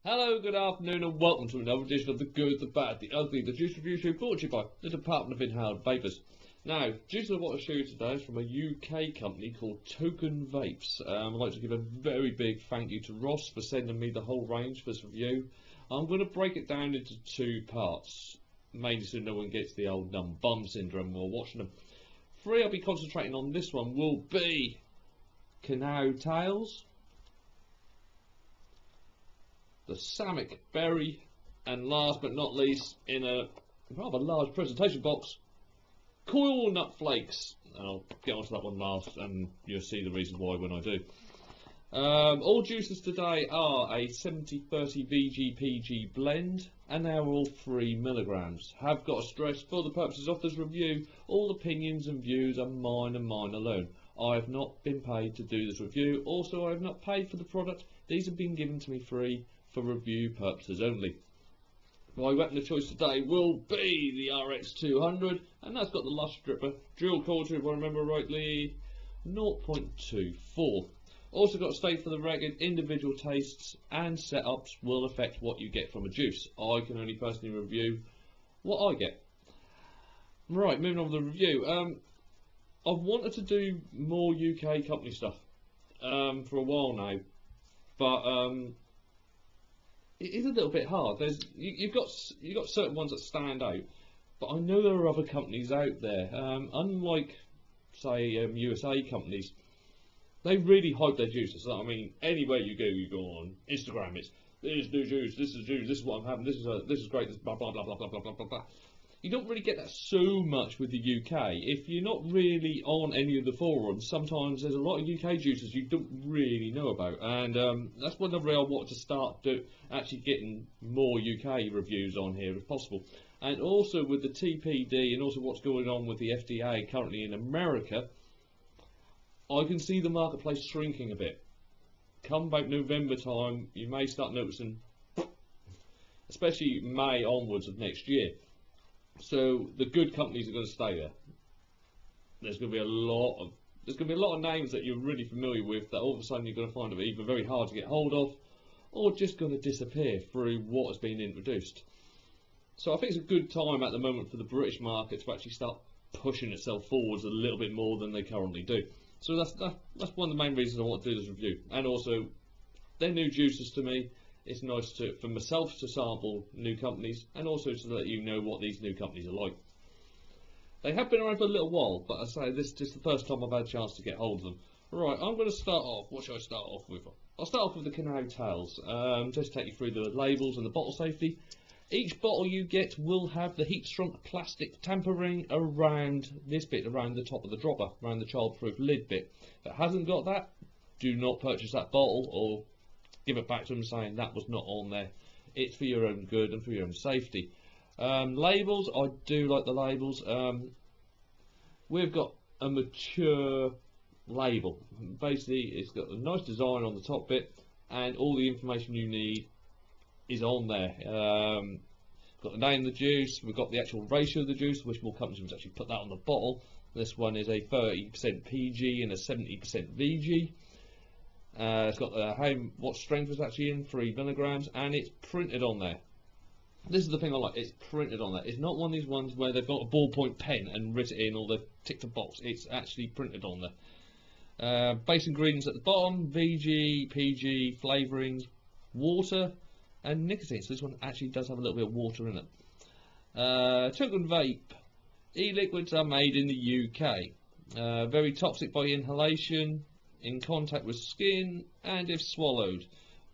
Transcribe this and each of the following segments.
Hello, good afternoon, and welcome to another edition of The Good, The Bad, The Ugly, The Juice Review Show, brought to you by the Department of Inhaled Vapors. Now, juice I want to show you today is from a UK company called TokenVapes. I'd like to give a very big thank you to Ross for sending me the whole range for this review. I'm going to break it down into two parts, mainly so no one gets the old numb bum syndrome while watching them. Three I'll be concentrating on this one will be Canal Tails, the Samick Berry, and last but not least, in a rather large presentation box, Coil Nut Flakes. And I'll get onto that one last, and you'll see the reason why when I do. All juices today are a 70-30 VG-PG blend, and they're all 3 milligrams. Have got to stress, for the purposes of this review, all opinions and views are mine and mine alone. I have not been paid to do this review. Also, I have not paid for the product. These have been given to me free for review purposes only. My weapon of choice today will be the RX200, and that's got the Lush Dripper dual quarter, if I remember rightly, 0.24. Also got to state for the record, individual tastes and setups will affect what you get from a juice. I can only personally review what I get. Right, moving on with the review. I've wanted to do more UK company stuff for a while now, but it is a little bit hard. You've got certain ones that stand out, but I know there are other companies out there. Unlike, say, USA companies, they really hype their juices. I mean, anywhere you go on Instagram, it's this new juice, this is juice, this is what I'm having, this is great, this blah blah blah blah blah blah blah blah. You don't really get that so much with the UK. If you're not really on any of the forums, sometimes there's a lot of UK juices you don't really know about, and that's one of the I want to start actually getting more UK reviews on here if possible. And also with the TPD and also what's going on with the FDA currently in America, I can see the marketplace shrinking a bit. Come about November time, you may start noticing, especially May onwards of next year. So the good companies are going to stay there. There's going to be a lot of names that you're really familiar with that all of a sudden you're going to find it either very hard to get hold of, or just going to disappear through what has been introduced. So I think it's a good time at the moment for the British market to actually start pushing itself forwards a little bit more than they currently do. So that's one of the main reasons I want to do this review. And also, they're new juices to me. It's nice for myself to sample new companies, and also to let you know what these new companies are like. They have been around for a little while, but I say this is the first time I've had a chance to get hold of them. Right, I'm going to start off. What should I start off with? I'll start off with the Canal Tails. Just take you through the labels and the bottle safety. Each bottle you get will have the heat-shrunk plastic tampering around this bit, around the top of the dropper, around the child-proof lid bit. If it hasn't got that, do not purchase that bottle or give it back to them saying that was not on there. It's for your own good and for your own safety. Labels, I do like the labels. We've got a mature label. Basically, it's got a nice design on the top bit, and all the information you need is on there. Got the name of the juice, we've got the actual ratio of the juice, which more companies actually put that on the bottle. This one is a 30% PG and a 70% VG. It's got what strength is actually in, 3 milligrams, and it's printed on there. This is the thing I like, it's printed on there. It's not one of these ones where they've got a ballpoint pen and written in or they've ticked a box. It's actually printed on there. Base ingredients at the bottom, VG, PG, flavourings, water, and nicotine. So this one actually does have a little bit of water in it. TokenVape. E-liquids are made in the UK. Very toxic by inhalation, in contact with skin, and if swallowed.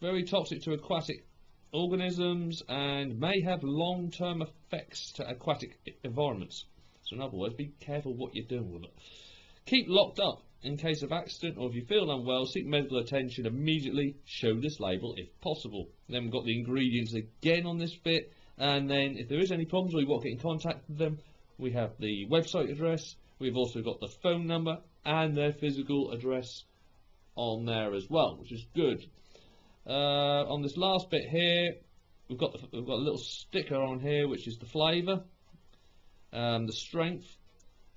Very toxic to aquatic organisms and may have long-term effects to aquatic environments. So in other words, be careful what you're doing with it. Keep locked up. In case of accident or if you feel unwell, seek medical attention immediately. Show this label if possible. Then we've got the ingredients again on this bit, and then if there is any problems or you want to get in contact with them, we have the website address. We've also got the phone number and their physical address on there as well, which is good. On this last bit here, we've got a little sticker on here, which is the flavour, the strength,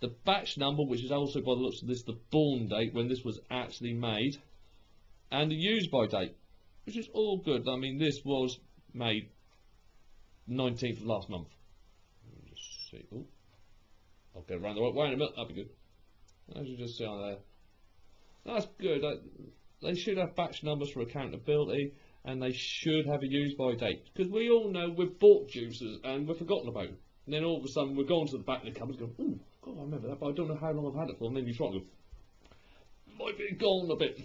the batch number, which is also, by the looks of this, the born date when this was actually made, and the use by date. which is all good. I mean, this was made 19th of last month. Let me just see. Oh, I'll get around the right way in a minute. That'll be good. As you just see on there, that's good. They should have batch numbers for accountability, and they should have a use by date, because we all know we've bought juicers and we've forgotten about them. And then all of a sudden we're going to the back of the cupboard going, oh, God, I remember that, but I don't know how long I've had it for. And then you try and go, might be gone a bit.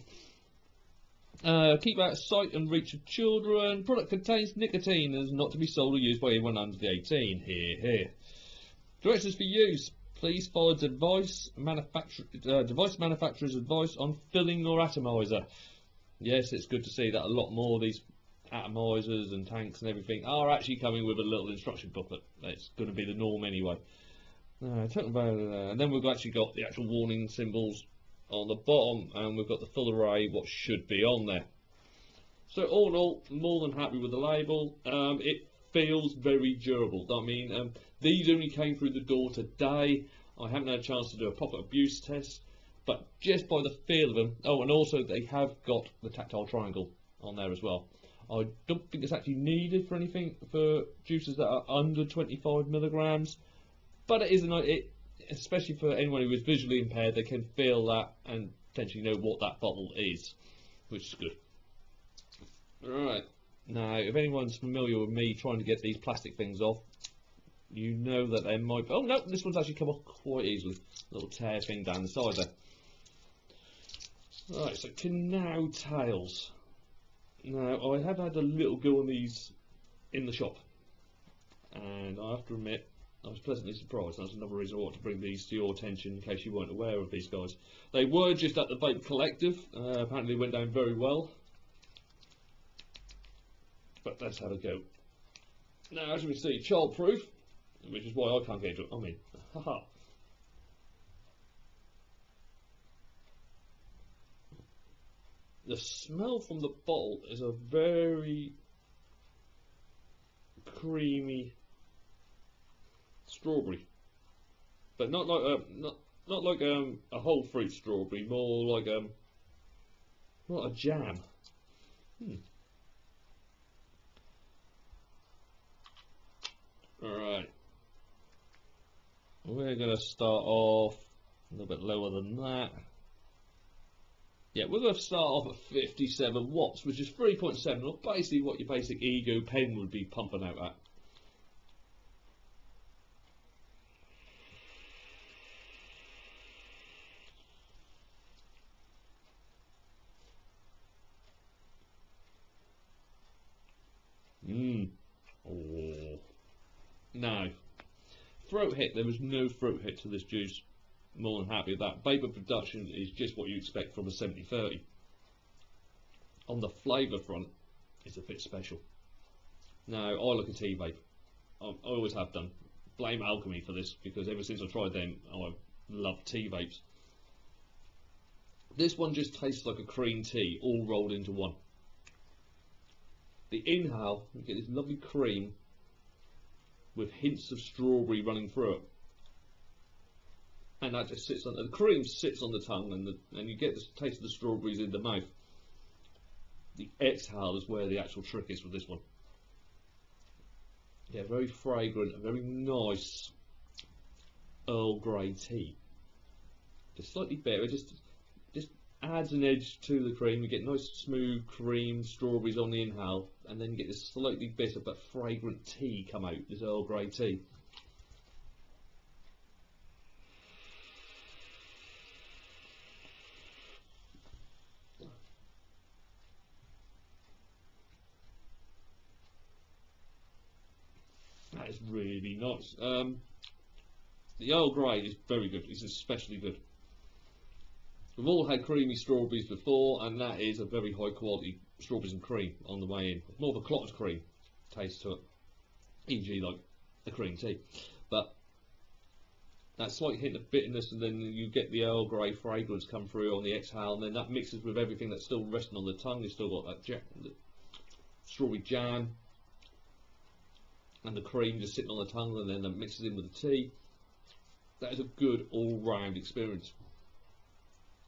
Keep out of sight and reach of children. Product contains nicotine and is not to be sold or used by anyone under the 18. Here. Directions for use. Please follow device manufacturer's advice on filling or atomizer. Yes, it's good to see that a lot more of these atomizers and tanks and everything are actually coming with a little instruction booklet. It's going to be the norm anyway. And then we've actually got the actual warning symbols on the bottom, and we've got the full array what should be on there. So all in all, more than happy with the label. It feels very durable. I mean, these only came through the door today. I haven't had a chance to do a proper abuse test, but just by the feel of them. Oh, and also they have got the tactile triangle on there as well. I don't think it's actually needed for anything for juices that are under 25 milligrams, but it is especially for anyone who is visually impaired. They can feel that and potentially know what that bottle is, which is good. Alright, now if anyone's familiar with me trying to get these plastic things off, you know that they might... Oh no, this one's actually come off quite easily. Little tear thing down the side there. Right, so canal tails. Now, I have had a little go on these in the shop, and I have to admit, I was pleasantly surprised. That's another reason I want to bring these to your attention in case you weren't aware of these guys. They were just at the Vape Collective. Apparently they went down very well. But let's have a go. Now, as we see, child-proof, which is why I can't get into it. I mean, haha. The smell from the bottle is a very creamy strawberry, but not like a whole fruit strawberry, more like a jam. Alright, we're going to start off a little bit lower than that. Yeah, we're going to start off at 57 watts, which is 3.7, or basically what your basic Ego pen would be pumping out at. Oh. Now, throat hit, there was no throat hit to this juice. More than happy with that. Vapor production is just what you expect from a 70-30. On the flavour front, it's a bit special. Now, I like a tea vape. I always have done. Blame Alchemy for this, because ever since I tried them, I love tea vapes. This one just tastes like a cream tea, all rolled into one. The inhale, you get this lovely cream with hints of strawberry running through it. And that just sits on the cream sits on the tongue, and you get the taste of the strawberries in the mouth. The exhale is where the actual trick is with this one. Yeah, very fragrant, a very nice Earl Grey tea. Just slightly bitter, just adds an edge to the cream. You get nice smooth cream, strawberries on the inhale, and then you get this slightly bitter but fragrant tea come out, this Earl Grey tea. That is really nice. The Earl Grey is very good. It's especially good. We've all had creamy strawberries before, and that is a very high quality strawberries and cream on the way in. More of a clotted cream taste to it, e.g. like a cream tea. But that slight hint of bitterness, and then you get the Earl Grey fragrance come through on the exhale, and then that mixes with everything that's still resting on the tongue. You've still got that strawberry jam and the cream just sitting on the tongue, and then that mixes in with the tea. That is a good all-round experience.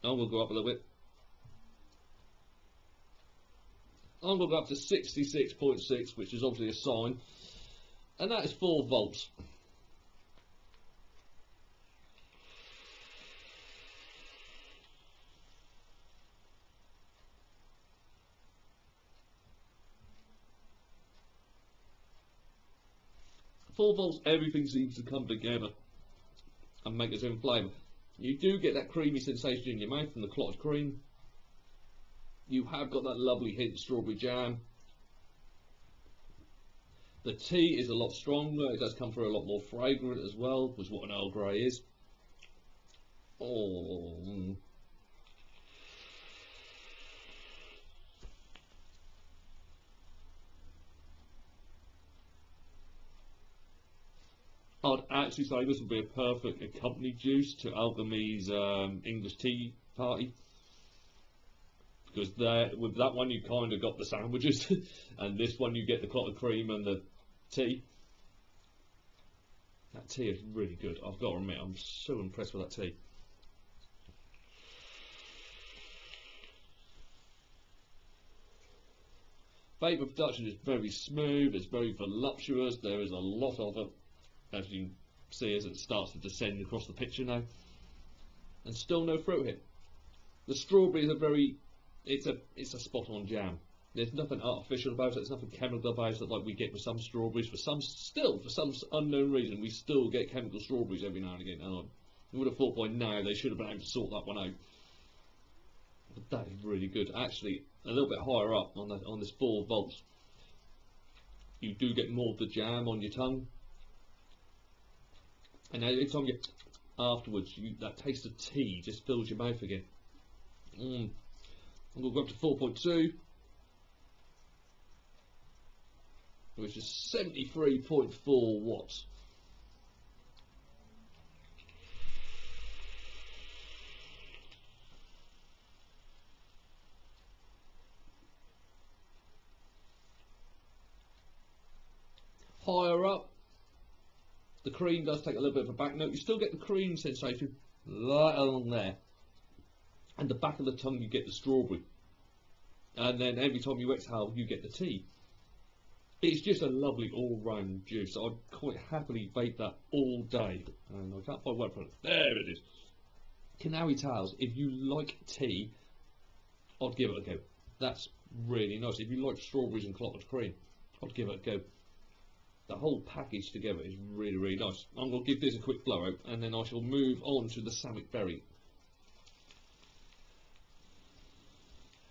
Now we'll go up a little bit. I'm going to go up to 66.6, which is obviously a sign, and that is 4 volts. Four volts, everything seems to come together and make its own flavour. You do get that creamy sensation in your mouth from the clotted cream. You have got that lovely hint of strawberry jam. The tea is a lot stronger. It does come through a lot more fragrant as well, which is what an Earl Grey is. Oh. I'd actually say this would be a perfect accompanied juice to Alchemy's English tea party. Because with that one you kind of got the sandwiches, and this one you get the clotted cream and the tea. That tea is really good. I've got to admit, I'm so impressed with that tea. Vape production is very smooth, it's very voluptuous, there is a lot of it, as you can see as it starts to descend across the picture now. And still no fruit hit. The strawberries are very, it's a spot on jam. There's nothing artificial about it, there's nothing chemical about it like we get with some strawberries. For some unknown reason, we still get chemical strawberries every now and again. And I would have thought by now they should have been able to sort that one out. But that is really good. Actually, a little bit higher up on this 4 volts, you do get more of the jam on your tongue. And every time you afterwards, that taste of tea just fills your mouth again. I'm going to go up to 4.2, which is 73.4 watts. Higher up, the cream does take a little bit of a back note. You still get the cream sensation right along there, and the back of the tongue you get the strawberry, and then every time you exhale you get the tea. It's just a lovely all-round juice. I'd quite happily vape that all day, and I can't find one product. There it is. Canary Tales. If you like tea, I'd give it a go. That's really nice. If you like strawberries and clotted cream, I'd give it a go. The whole package together is really, really nice. I'm going to give this a quick blow out, and then I shall move on to the Samick Berry.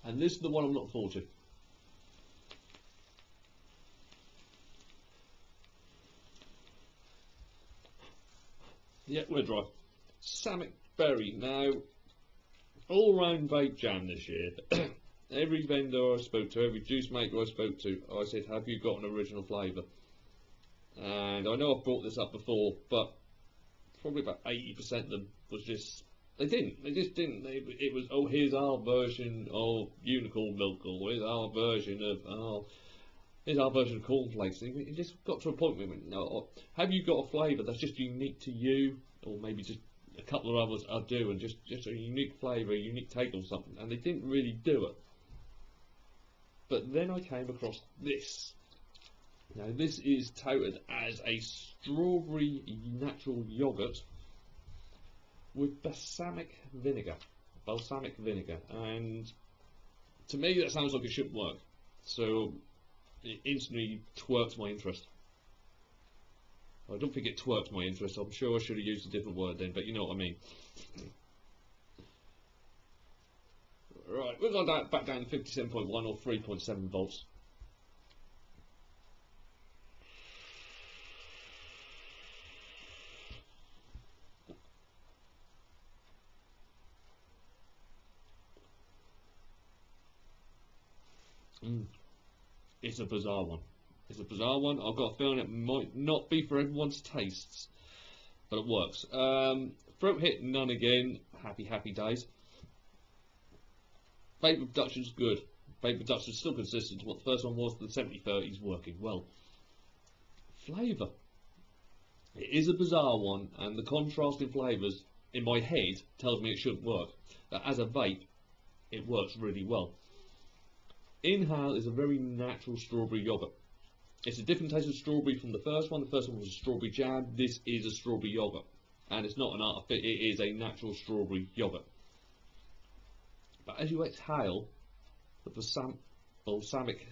And this is the one I'm looking forward to. Yeah, we're dry. Samick Berry. Now, all round vape jam this year. Every vendor I spoke to, every juice maker I spoke to, I said, have you got an original flavour? And I know I've brought this up before, but probably about 80% of them was just, they just didn't. It was, oh, here's our version of unicorn milk, or here's our version of cornflakes. And it just got to a point where we went, no, have you got a flavour that's just unique to you, or maybe just a couple of others are doing, just a unique flavour, a unique take or something, and they didn't really do it. But then I came across this. Now this is touted as a strawberry natural yogurt with balsamic vinegar, and to me that sounds like it shouldn't work, so it instantly twerks my interest. I don't think it twerks my interest, I'm sure I should have used a different word then, but you know what I mean. Right, we've got that back down to 57.1 or 3.7 volts. It's a bizarre one. It's a bizarre one. I've got a feeling it might not be for everyone's tastes, but it works. Throat hit, none again. Happy days. Vape production's good. Vape production's still consistent to what the first one was. The 70-30's working well. Flavour. It is a bizarre one, and the contrast in flavours in my head tells me it shouldn't work. But as a vape, it works really well. Inhale is a very natural strawberry yogurt. It's a different taste of strawberry from the first one. The first one was a strawberry jam. This is a strawberry yogurt. And it's not an artificial, it is a natural strawberry yogurt. But as you exhale, the balsamic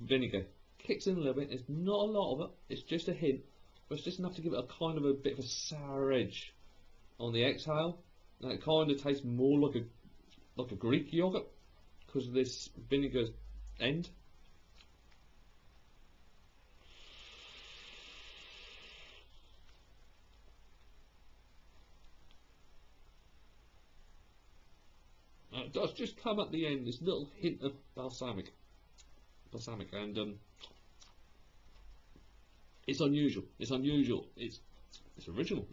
vinegar kicks in a little bit. There's not a lot of it, it's just a hint, but it's just enough to give it a kind of a bit of a sour edge on the exhale. And it kind of tastes more like a Greek yogurt because of this vinegar end. It does just come at the end, this little hint of balsamic, and it's unusual. It's original,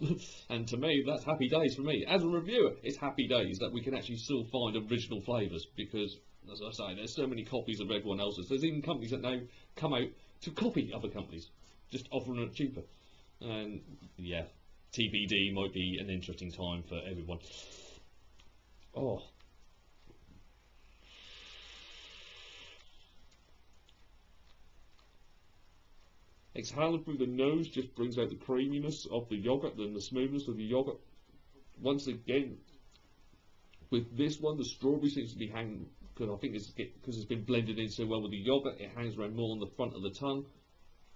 and to me, that's happy days for me. As a reviewer, it's happy days that we can actually still find original flavours, because, as I say, there's so many copies of everyone else's. There's even companies that now come out to copy other companies, just offering it cheaper. And yeah, TBD might be an interesting time for everyone. Oh. Exhaling through the nose just brings out the creaminess of the yogurt and the smoothness of the yogurt. Once again, with this one, the strawberry seems to be hanging, because I think it's been blended in so well with the yogurt, it hangs around more on the front of the tongue.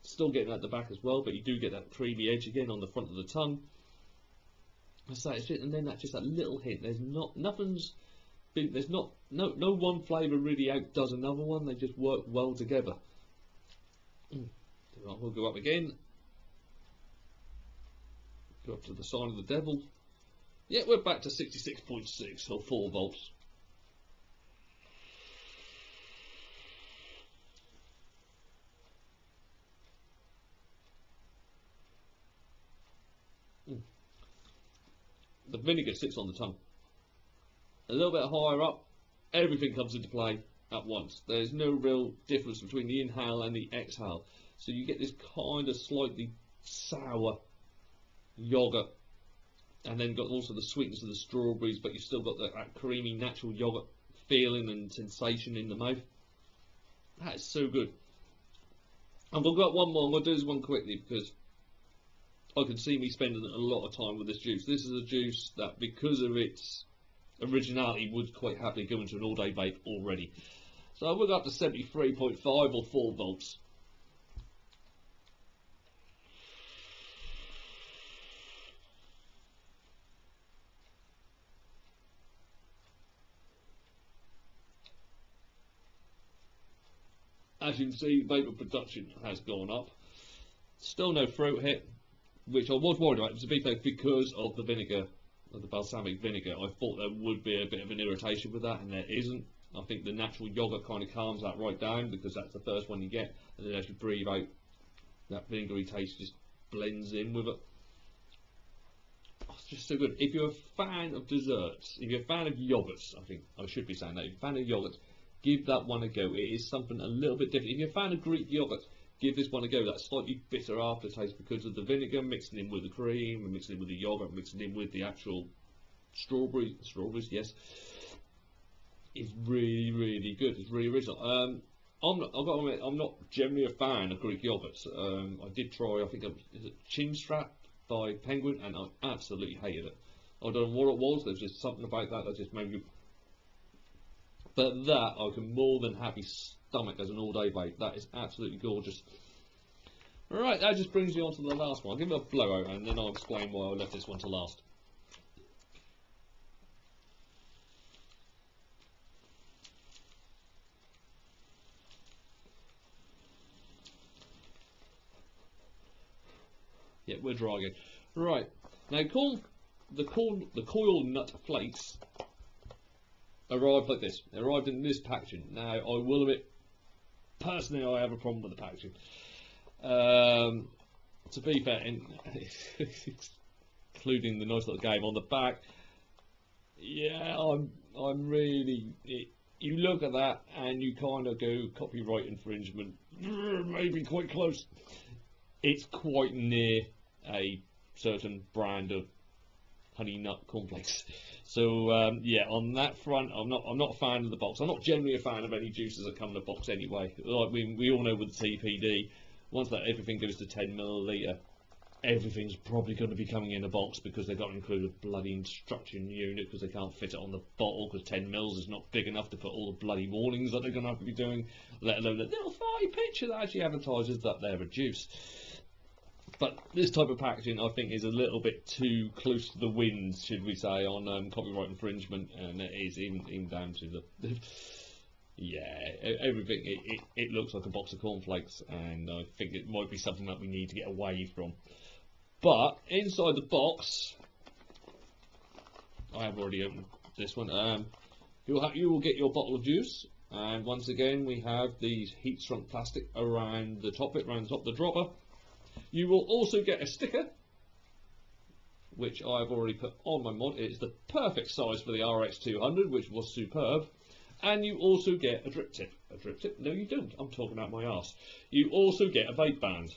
Still getting at the back as well, but you do get that creamy edge again on the front of the tongue. So it's just, and then that's just that little hint. There's no one flavour really outdoes another one. They just work well together. We'll go up again. Go up to the sign of the devil. Yeah, we're back to 66.6 or 4 volts. The vinegar sits on the tongue. A little bit higher up, everything comes into play at once. There's no real difference between the inhale and the exhale. So you get this kind of slightly sour yogurt, and then got also the sweetness of the strawberries, but you've still got that creamy natural yogurt feeling and sensation in the mouth. That is so good. I'm going to go up one more. I'm going to do this one quickly because I can see me spending a lot of time with this juice. This is a juice that, because of its originality, would quite happily go into an all-day vape already. So I will go up to 73.5 or 4 volts. As you can see, vapour production has gone up. Still no throat hit, which I was worried about, to be fair, because of the vinegar, of the balsamic vinegar. I thought there would be a bit of an irritation with that, and there isn't. I think the natural yogurt kind of calms that right down, because that's the first one you get, and then as you breathe out, that vinegary taste just blends in with it. Oh, it's just so good. If you're a fan of desserts, if you're a fan of yogurts, I think I should be saying that, if you're a fan of yogurts, give that one a go. It is something a little bit different. If you're a fan of Greek yogurt, give this one a go. That slightly bitter aftertaste because of the vinegar mixing in with the cream, and mixing in with the yogurt, mixing in with the actual strawberries, yes. It's really, really good. It's really original. I've got to admit, I'm not generally a fan of Greek yogurts. I did try, I think, is it Chin Strap by Penguin, and I absolutely hated it. I don't know what it was. There's just something about that just made me. But that I can more than happy stomach as an all-day vape. That is absolutely gorgeous. Right, that just brings me on to the last one. I'll give it a blowout and then I'll explain why I left this one to last. Yeah, we're dry again. Right, now the coil nut flakes arrived like this. They arrived in this packaging. Now, I will admit, personally, I have a problem with the packaging. To be fair, including the nice little game on the back, yeah, I'm really. You look at that and you kind of go copyright infringement, maybe quite close. It's quite near a certain brand of honey nut cornflakes. So yeah, on that front, I'm not a fan of the box. I'm not generally a fan of any juices that come in a box anyway. Like we all know with the TPD, once that everything goes to 10 milliliter, everything's probably going to be coming in a box because they've got to include a bloody instruction unit because they can't fit it on the bottle because 10 mils is not big enough to put all the bloody warnings that they're going to have to be doing, let alone the little 5 picture that actually advertises that they're a juice. But this type of packaging, I think, is a little bit too close to the wind, should we say, on copyright infringement, and it is even down to the yeah, everything. It looks like a box of cornflakes, and I think it might be something that we need to get away from. But inside the box, I have already opened this one. You will get your bottle of juice, and once again we have these heat shrunk plastic around the top bit, around the top of the dropper. You will also get a sticker, which I have already put on my mod. It's the perfect size for the RX200, which was superb. And you also get a drip tip. A drip tip? No, you don't. I'm talking about my arse. You also get a vape band.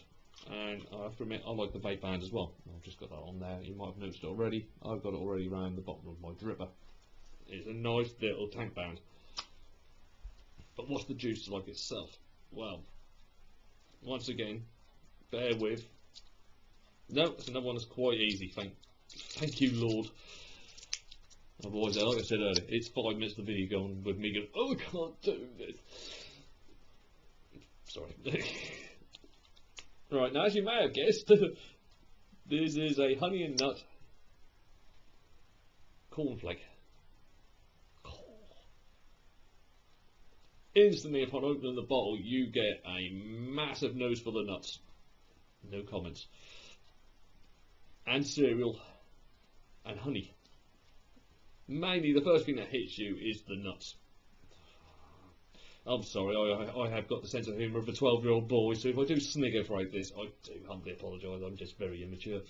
And I have to admit, I like the vape band as well. I've just got that on there. You might have noticed it already. I've got it already around the bottom of my dripper. It's a nice little tank band. But what's the juice like itself? Well, once again, bear with. No, it's another one that's quite easy. Thank you, Lord. Otherwise, like I said earlier, it's 5 minutes of the video going with me going, oh, I can't do this. Sorry. Right, now as you may have guessed, this is a honey and nut cornflake. Instantly upon opening the bottle, you get a massive nose full of nuts. No comments. And cereal and honey. Mainly, the first thing that hits you is the nuts. I'm sorry, I have got the sense of humour of a 12-year-old boy, so if I do snigger like this, I do humbly apologise. I'm just very immature.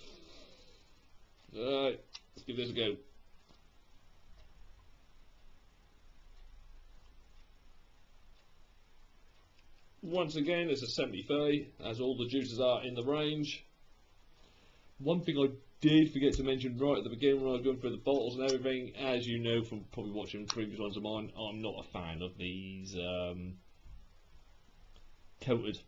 Alright, let's give this a go. Once again, it's a 70 as all the juices are in the range. One thing I did forget to mention right at the beginning when I was going through the bottles and everything, as you know from probably watching previous ones of mine, I'm not a fan of these coated,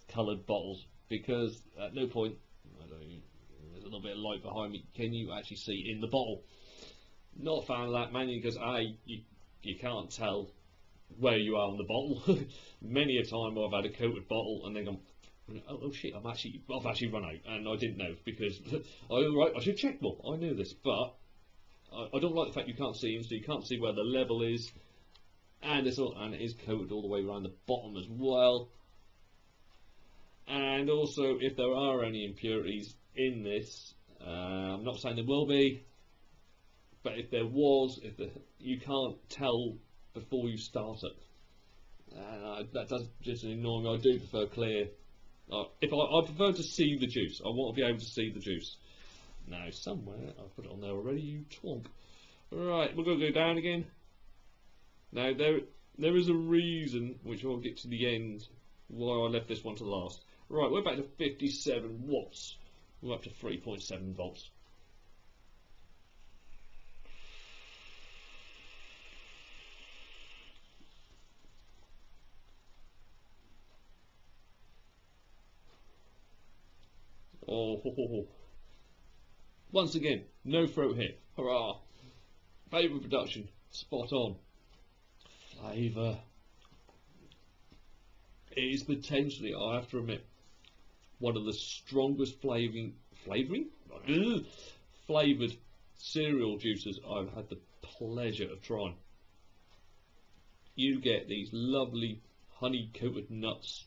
coloured bottles, because at no point, there's a little bit of light behind me, can you actually see in the bottle. Not a fan of that, mainly because you can't tell where you are on the bottle. Many a time I've had a coated bottle and then gone, oh shit, I've actually run out, and I didn't know, because I should check more. I knew this, but I don't like the fact you can't see them, so you can't see where the level is, and it is coated all the way around the bottom as well. And also, if there are any impurities in this, I'm not saying there will be, but if there was, you can't tell before you start it. That does just annoy me. I do prefer clear. I prefer to see the juice. I want to be able to see the juice. Now, somewhere, I've put it on there already, you twonk. Right, we're going to go down again. Now, there is a reason, which I'll get to the end, why I left this one to last. Right, we're back to 57 watts. We're up to 3.7 volts. Oh, once again, no throat hit. Hurrah! Flavour production, spot on. Flavour. It is potentially, I have to admit, one of the strongest flavoured cereal juices I've had the pleasure of trying. You get these lovely honey coated nuts,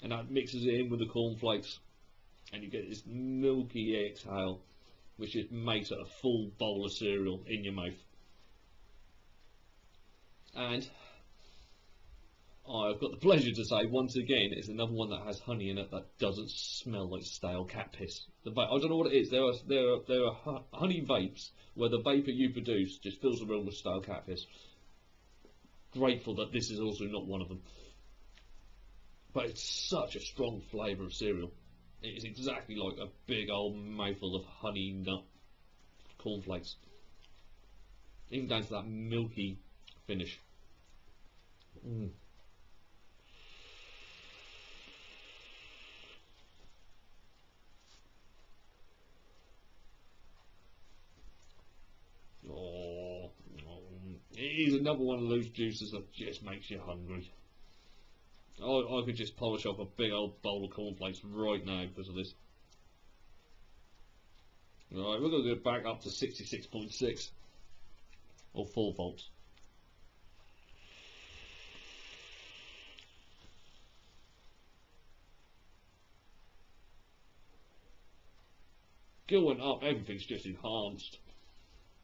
and that mixes it in with the cornflakes, and you get this milky exhale, which just makes it a full bowl of cereal in your mouth. And I've got the pleasure to say, once again, it's another one that has honey in it that doesn't smell like stale cat piss. I don't know what it is. There are honey vapes where the vapour you produce just fills the room with stale cat piss. Grateful that this is also not one of them. But it's such a strong flavour of cereal. It is exactly like a big old mouthful of honey nut cornflakes. Even down to that milky finish. It is another one of those juices that just makes you hungry. I could just polish off a big old bowl of cornflakes right now because of this. Right, we're going to go back up to 66.6 or 4 volts. Going up, everything's just enhanced.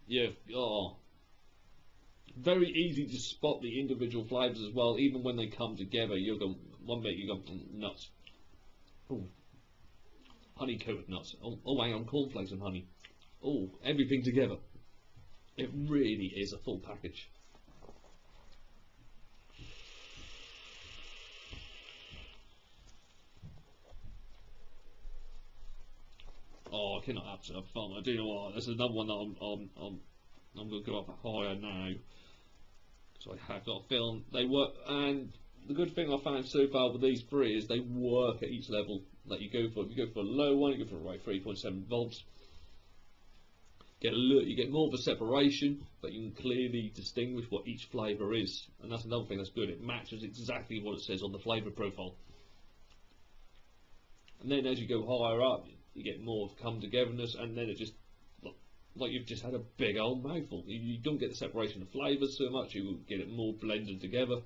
Yeah, very easy to spot the individual flavours as well. Even when they come together, you'll go one bit, you go nuts. Ooh, honey coated nuts. Oh, hang on, cornflakes and honey. Oh, everything together. It really is a full package. Oh, I cannot absolutely have fun. I do know what. There's another one that I'm going to go up higher now. So I have got a film. They work, and the good thing I found so far with these three is they work at each level that you go for. If you go for a low one, you go for about 3.7 volts. You get more of a separation, but you can clearly distinguish what each flavour is, and that's another thing that's good. It matches exactly what it says on the flavour profile. And then as you go higher up, you get more of come togetherness, and then it just like you've just had a big old mouthful. You don't get the separation of flavours so much, you get it more blended together.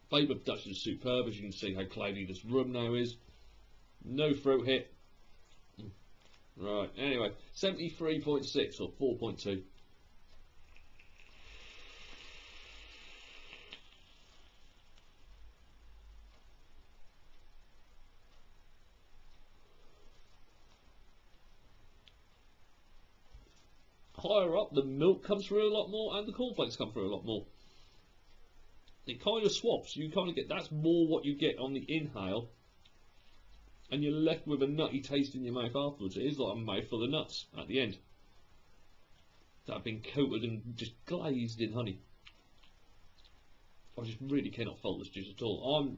Flavour production is superb, as you can see how cloudy this room now is. No throat hit. Right, anyway, 73.6 or 4.2. Higher up, the milk comes through a lot more and the cornflakes come through a lot more. It kind of swaps. You kind of get, that's more what you get on the inhale, and you're left with a nutty taste in your mouth afterwards. It is like a mouthful of nuts at the end that have been coated and just glazed in honey. I just really cannot fault this juice at all. I'm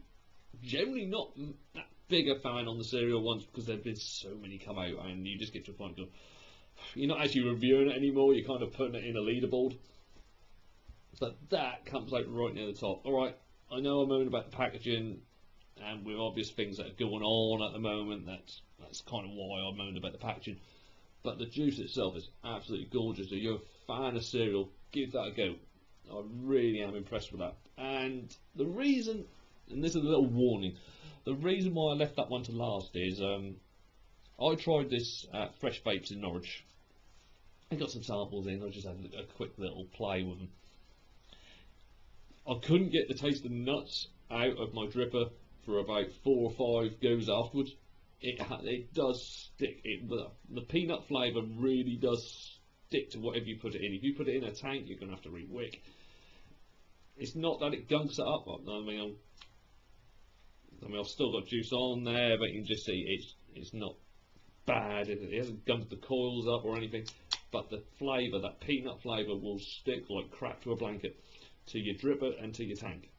generally not that big a fan on the cereal ones because there've been so many come out, and you just get to a point where you're not actually reviewing it anymore, you're kind of putting it in a leaderboard. But that comes out right near the top. Alright, I know I'm moaning about the packaging, and with obvious things that are going on at the moment, that's kind of why I moaned about the packaging. But the juice itself is absolutely gorgeous. If you're a fan of cereal, give that a go. I really am impressed with that. And the reason, and this is a little warning, the reason why I left that one to last is I tried this at Fresh Vapes in Norwich. I got some samples in, I just had a quick little play with them. I couldn't get the taste of nuts out of my dripper for about 4 or 5 goes afterwards. It does stick. The peanut flavour really does stick to whatever you put it in. If you put it in a tank, you're going to have to re-wick. It's not that it gunks it up. I mean, I've still got juice on there, but you can just see it's not bad. It hasn't gunked the coils up or anything. But the flavour, that peanut flavour, will stick like crap to a blanket to your dripper and to your tank.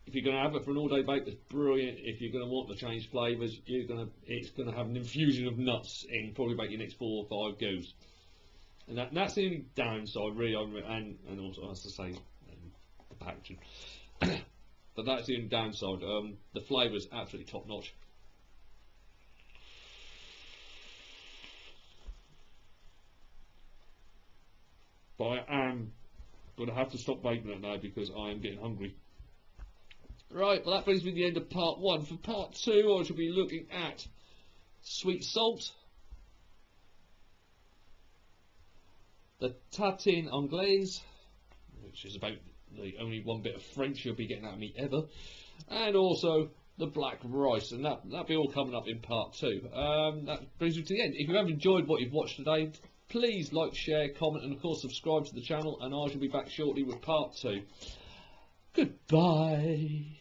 If you're going to have it for an all-day vape, that's brilliant. If you're going to want to change flavours, it's going to have an infusion of nuts in probably about your next 4 or 5 goes. And that's the only downside, really. And also, as I say, the packaging. But that's the only downside. The flavour is absolutely top-notch. But I am going to have to stop vaping it now because I am getting hungry. Right, well that brings me to the end of part 1. For part 2 I shall be looking at sweet salt, the tartine anglaise, which is about the only one bit of French you'll be getting out of me ever, and also the black rice, and that'll be all coming up in part 2. That brings me to the end. If you have enjoyed what you've watched today, please like, share, comment, and of course subscribe to the channel, and I shall be back shortly with part 2. Goodbye.